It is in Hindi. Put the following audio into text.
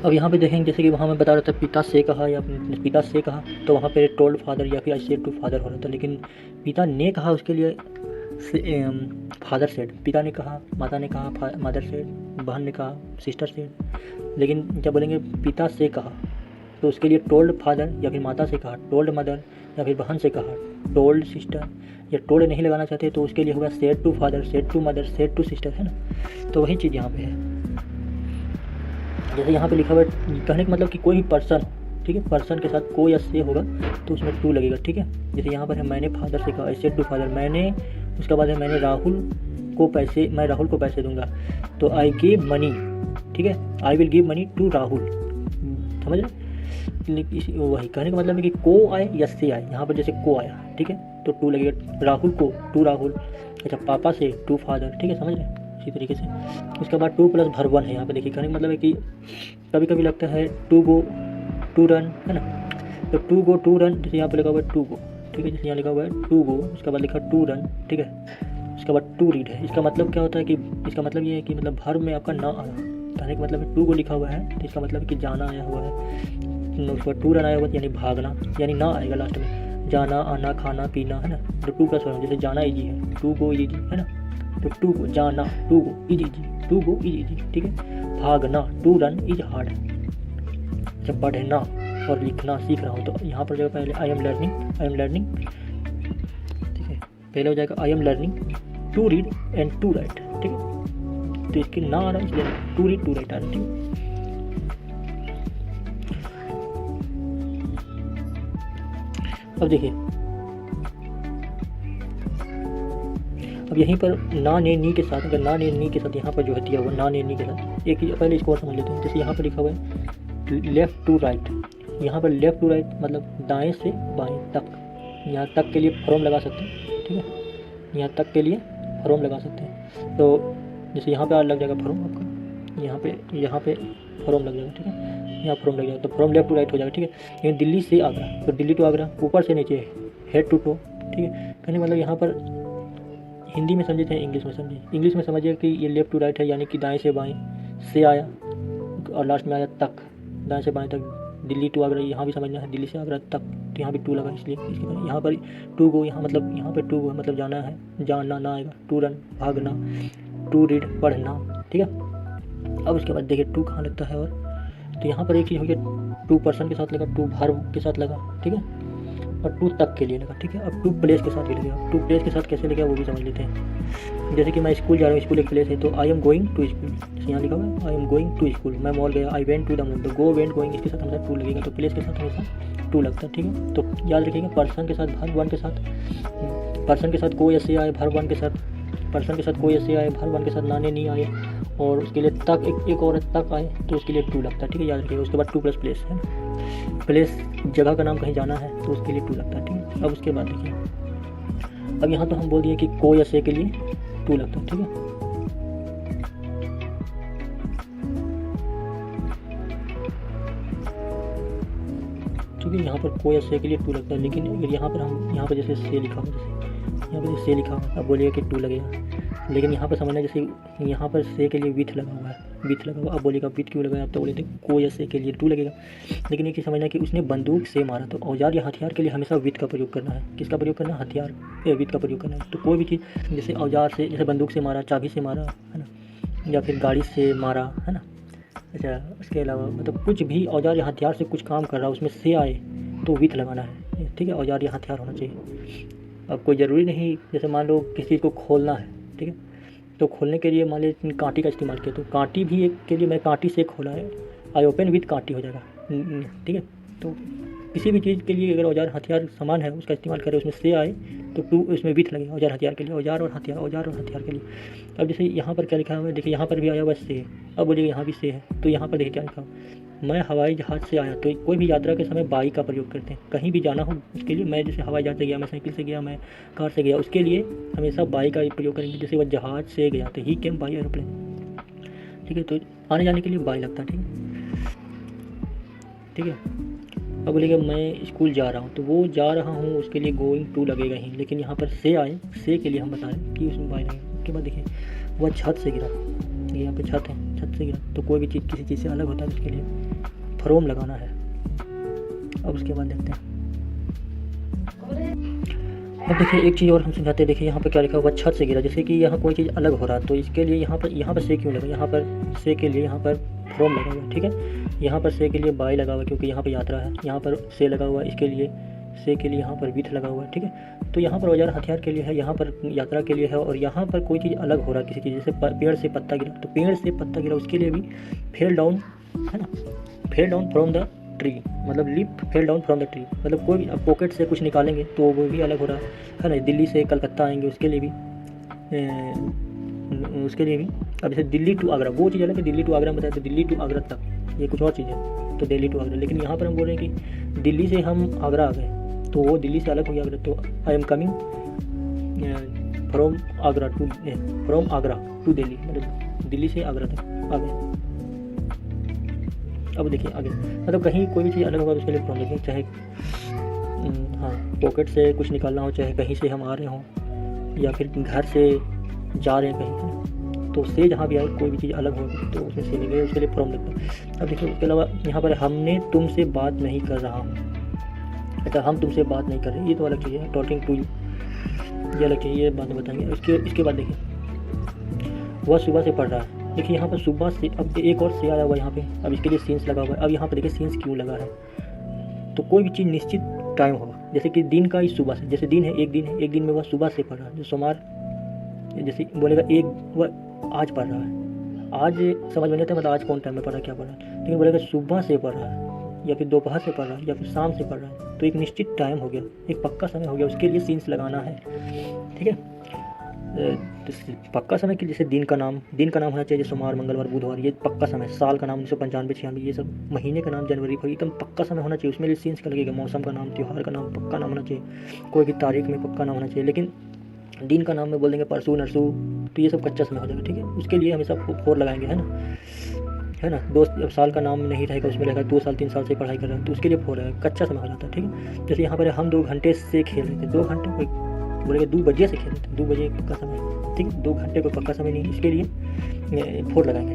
अब यहाँ पे देखेंगे जैसे कि वहाँ मैं बता रहा था पिता से कहा या अपने पिता से कहा, तो वहाँ पे टोल्ड फादर या फिर आई सेड टू फादर हो रहा था, लेकिन पिता ने कहा उसके लिए फादर सेड, पिता ने कहा, माता ने कहा, मदर सेड, बहन ने कहा, सिस्टर सेड। लेकिन जब बोलेंगे पिता से कहा तो उसके लिए टोल्ड फादर या फिर माता से कहा, टोल्ड मदर या फिर बहन से कहा, टोल्ड सिस्टर, या टोल्ड नहीं लगाना चाहते तो उसके लिए होगा said to father, said to mother, said to sister, है ना। तो वही चीज़ यहाँ पे है। जैसे यहाँ पे लिखा हुआ है, कहने का मतलब कि कोई भी पर्सन, ठीक है, पर्सन के साथ को या से होगा तो उसमें टू लगेगा, ठीक है। जैसे यहाँ पर है मैंने फादर से कहा, आई सेड टू फादर, मैंने, उसके बाद है मैंने राहुल को पैसे, मैं राहुल को पैसे दूंगा, तो आई गिव मनी, ठीक है, I will give money to Rahul, समझ रहे। वही कहने का मतलब है कि को आए या से आए, यहाँ पर जैसे को आया, ठीक है, तो टू लगेगा, राहुल को टू राहुल, अच्छा पापा से टू फादर, ठीक है, समझ रहे इसी तरीके से। उसके बाद टू प्लस भर वन है यहाँ पे देखिए, कहने का मतलब है कि कभी कभी लगता है टू गो टू रन, है ना, तो टू गो टू रन, जैसे यहाँ पे लिखा हुआ है टू गो, ठीक है, जैसे यहाँ लिखा हुआ है टू गो, उसके बाद लिखा टू रन, ठीक है, उसके बाद टू रीड है। इसका मतलब क्या होता है कि इसका मतलब ये है कि मतलब भर में आपका ना आना, कहने का मतलब है टू गो लिखा हुआ है तो इसका मतलब है कि जाना आया हुआ है, उसके बाद टू रन आया हुआ यानी भागना, यानी ना आएगा लास्ट में, जाना आना खाना पीना, है ना। तो टू प्लस वन, जैसे जाना इजी है, टू गो इजी, है ना, तो टू गो जाना, to go easy, to go easy, ठीक है, भागना, टू रन इज हार्ड। जब पढ़ना और लिखना सीख रहा हूँ तो यहाँ पर जाएगा पहले आई एम लर्निंग, ठीक है, पहले हो जाएगा I am learning to read and to write, ठीक है, तो इसकी ना आ रहा है इसलिए टू रीड टू राइट आ रहा है, ठीक है। अब देखिए, अब यहीं पर ना ने नी के साथ, अगर ना ने नी के साथ यहाँ पर जो है दिया हुआ ना ने नी के साथ, एक पहले इसको और समझ लेते हैं। जैसे यहाँ पर लिखा हुआ है लेफ़्ट टू राइट, यहाँ पर लेफ़्ट टू राइट मतलब दाएं से बाएं तक, यहाँ तक के लिए फ्रॉम लगा सकते हैं, ठीक है, यहाँ तक के लिए फ्रॉम लगा सकते हैं। तो जैसे यहाँ पे आर लग जाएगा फ्रॉम आपका, यहाँ पे फ्रॉम लग जाएगा, ठीक है, यहाँ फ्रॉम लग जाएगा, तो फ्रॉम लेफ्ट टू राइट हो जाएगा, ठीक है। लेकिन दिल्ली से आगरा, तो दिल्ली टू आगरा ऊपर से नीचे, हेड टू टो, ठीक है, कहने मतलब यहाँ पर हिंदी में समझे चाहे इंग्लिश में समझे, इंग्लिश में समझिए कि ये लेफ़्ट टू राइट है, यानी कि दाएं से बाएं से आया और लास्ट में आया तक, दाएं से बाएं तक, दिल्ली टू आगरा, यहाँ भी समझना है दिल्ली से आगरा तक, तो यहाँ भी टू लगा इसलिए इसके बाद यहाँ पर टू गो, यहाँ मतलब यहाँ पे टू गो मतलब जाना है, जानना ना आएगा, टू रन भागना, टू रीड पढ़ना, ठीक है। अब उसके बाद देखिए टू कहाँ लगता है, और तो यहाँ पर एक चीज़ हो गया, टू पर्सन के साथ लगा, टू वर्ब के साथ लगा, ठीक है, और टू तक के लिए लगा, ठीक है। अब टू प्लेस के साथ भी लगेगा, टू प्लेस के साथ कैसे लगेगा वो भी समझ लेते हैं। जैसे कि मैं स्कूल जा रहा हूँ, स्कूल एक प्लेस है, तो I am going to school, जैसे यहाँ लिखा हुआ है I am going to school, मैं मॉल गया, I went to the mall, तो गो वेंट गोइंग इसके साथ हमेशा टू लगेगा, तो प्लेस के साथ हमेशा टू लगता है, ठीक है। तो याद रखिएगा पर्सन के साथ भर वन के साथ, पर्सन के साथ को ऐसे आए, भर वन के साथ, पर्सन के साथ को ऐसे आए, भर वन के साथ नाने नहीं आए, और उसके लिए तक एक और तक आए तो उसके लिए टू लगता है, ठीक है, याद रखिएगा। उसके बाद टू प्लस प्लेस है, प्लेस जगह का नाम कहीं जाना है तो उसके लिए टू लगता है, ठीक है। अब उसके बाद देखिए, अब यहाँ तो हम बोल दिए कि को या से के लिए टू लगता है, ठीक है। ठीक है, यहाँ पर को या से के लिए टू लगता है, लेकिन अगर यहाँ पर हम यहाँ पर जैसे से लिखा हुआ, जैसे यहाँ पर से लिखा हुआ, अब बोलिए कि टू लगेगा, लेकिन यहाँ पर समझना जैसे यहाँ पर से के लिए विथ लगा हुआ है, विथ लगा हुआ, अब बोलेगा विथ क्यों लगाया, अब तो बोले थे को या से के लिए टू लगेगा। लेकिन एक चीज़ समझना कि उसने बंदूक से मारा, तो औजार या हथियार के लिए हमेशा विथ का प्रयोग करना है। किसका प्रयोग करना है? हथियार या विथ का प्रयोग करना है। तो कोई भी चीज़ जैसे औजार से, जैसे बंदूक से मारा, चाबी से मारा, है ना, या फिर गाड़ी से मारा, है ना, अच्छा उसके अलावा मतलब कुछ भी औजार या हथियार से कुछ काम कर रहा है उसमें से आए तो विथ लगाना है, ठीक है, औजार या हथियार होना चाहिए। अब कोई ज़रूरी नहीं, जैसे मान लो किसी चीज़ को खोलना है, ठीक है, तो खोलने के लिए मान लीजिए कांटी का इस्तेमाल किया, तो कांटी भी एक के लिए मैं कांटी से खोला है, आई ओपन विथ कांटी हो जाएगा, ठीक है। तो किसी भी चीज़ के लिए अगर औजार हथियार सामान है उसका इस्तेमाल करें, उसमें से आए तो टू उसमें विथ लगेगा, औजार हथियार के लिए, औजार और हथियार, औजार और हथियार के लिए। अब जैसे यहाँ पर क्या लिखा हुआ है, देखिए यहाँ पर भी आया हुआ से, अब बोलिए यहाँ भी से है, तो यहाँ पर देखिए क्या लिखा हुआ, मैं हवाई जहाज़ से आया। तो कोई भी यात्रा के समय बाई का प्रयोग करते हैं, कहीं भी जाना हो उसके लिए, मैं जैसे हवाई जहाज़ से गया, मैं साइकिल से गया, मैं कार से गया, उसके लिए हमेशा बाई का प्रयोग करेंगे। जैसे वह जहाज़ से गया तो ही केम बाई एरोप्लेन, ठीक है, तो आने जाने के लिए बाई लगता है, ठीक है, ठीक है। अब बोलेगा मैं स्कूल जा रहा हूँ, तो वो जा रहा हूँ उसके लिए गोइंग टू लगेगा ही, लेकिन यहाँ पर से आए, से के लिए हम बताएं कि उसमें बाई लगेगा। उसके बाद देखिए वह छत से गिरा, यहाँ पे छत है, छत से गिरा, तो कोई भी चीज़ किसी चीज़ से अलग होता है, उसके लिए फ्रॉम लगाना है। अब उसके बाद देखते हैं। अब देखिए एक चीज़ और हम समझाते हैं। देखिए यहाँ पर क्या लिखा हुआ, छत से गिरा, जैसे कि यहाँ कोई चीज़ अलग हो रहा है, तो इसके लिए यहाँ पर से क्यों लगा, यहाँ पर से के लिए यहाँ पर फ्रॉम लगा हुआ है, ठीक है। यहाँ पर से के लिए बाय लगा हुआ है क्योंकि यहाँ पर यात्रा है, यहाँ पर से लगा हुआ है, इसके लिए से के लिए यहाँ पर विथ लगा हुआ है, ठीक है। तो यहाँ पर औजार हथियार के लिए है, यहाँ पर यात्रा के लिए है, और यहाँ पर कोई चीज़ अलग हो रहा है किसी चीज़, जैसे पेड़ से पत्ता गिरा, तो पेड़ से पत्ता गिरा उसके लिए भी फेल डाउन, है ना, fell down from the tree, मतलब leaf fell down from the tree, मतलब कोई अब पॉकेट से कुछ निकालेंगे तो वो भी अलग हो रहा है ना। दिल्ली से कलकत्ता आएंगे उसके लिए भी अब जैसे दिल्ली टू आगरा, वो चीज़ अलग है, दिल्ली टू आगरा बताया, तो दिल्ली टू आगरा तक ये कुछ और चीज़ है, तो दिल्ली टू आगरा। लेकिन यहाँ पर हम बोल रहे हैं कि दिल्ली से हम आगरा आ गए, तो वो दिल्ली से अलग हो गया आगरा, तो I am coming from Agra to Delhi, मतलब दिल्ली से आगरा तक आ गए। अब देखिए आगे, मतलब कहीं कोई भी चीज़ अलग होगा तो उसके लिए फ्रॉम लिखें, चाहे हाँ पॉकेट से कुछ निकालना हो, चाहे कहीं से हम आ रहे हों, या फिर घर से जा रहे हैं कहीं, तो से जहाँ भी आए कोई भी चीज़ अलग होगी तो उसमें से लिखे, उसके लिए फ्रॉम लिखते हैं। अब देखिए उसके अलावा यहाँ पर हमने तुमसे बात नहीं कर रहा हूँ, अच्छा हम तुमसे बात नहीं कर रहे, ये तो अलग चीज़ है, टॉकिंग टू यू ये अलग चीज़, ये बाद में बताएंगे। इसके बाद देखिए वह सुबह से पढ़ रहा है, देखिए यहाँ पर सुबह से, अब एक और से आया हुआ है यहाँ पे, अब इसके लिए सीन्स लगा हुआ है। अब यहाँ पर देखिए सीन्स क्यों लगा है, तो कोई भी चीज़ निश्चित टाइम होगा, जैसे कि दिन का इस सुबह से, जैसे दिन है, एक दिन में वह सुबह से पढ़ रहा है, जो सोमवार जैसे बोलेगा एक वह आज पढ़ रहा है, आज समझ में नहीं आता मतलब आज कौन टाइम में पढ़ रहा है, क्या पढ़ रहा है, लेकिन बोलेगा सुबह से पढ़ रहा है, या फिर दोपहर से पढ़ रहा है, या फिर शाम से पढ़ रहा है, तो एक निश्चित टाइम हो गया, एक पक्का समय हो गया, उसके लिए सीन्स लगाना है, ठीक है। पक्का समय कि जैसे दिन का नाम होना चाहिए, सोमवार मंगलवार बुधवार, ये पक्का समय। साल का नाम 1995 96, ये सब। महीने का नाम जनवरी फरवरी, एकदम पक्का समय होना चाहिए, उसमें लिए सीन्स का लगेगा। मौसम का नाम, त्यौहार का नाम पक्का नाम होना चाहिए, कोई भी तारीख में पक्का नाम होना चाहिए। लेकिन दिन का नाम में बोल देंगे परसों नरसों, तो ये सब कच्चा समय हो जाएगा, ठीक है। उसके लिए हमेशा फोर लगाएंगे, है ना। दोस्त अब साल का नाम नहीं रहेगा, उसमें रहेगा 2 साल 3 साल से पढ़ाई कर रहे हैं, तो उसके लिए फोर रहेगा, कच्चा समय हो जाता है, ठीक है। जैसे यहाँ पर हम 2 घंटे से खेल रहे थे, 2 घंटे कोई बोलेगा 2 बजे से खेल रहे थे, 2 बजे पक्का समय, ठीक है। 2 घंटे कोई पक्का समय नहीं, इसके लिए फोर लगाएंगे।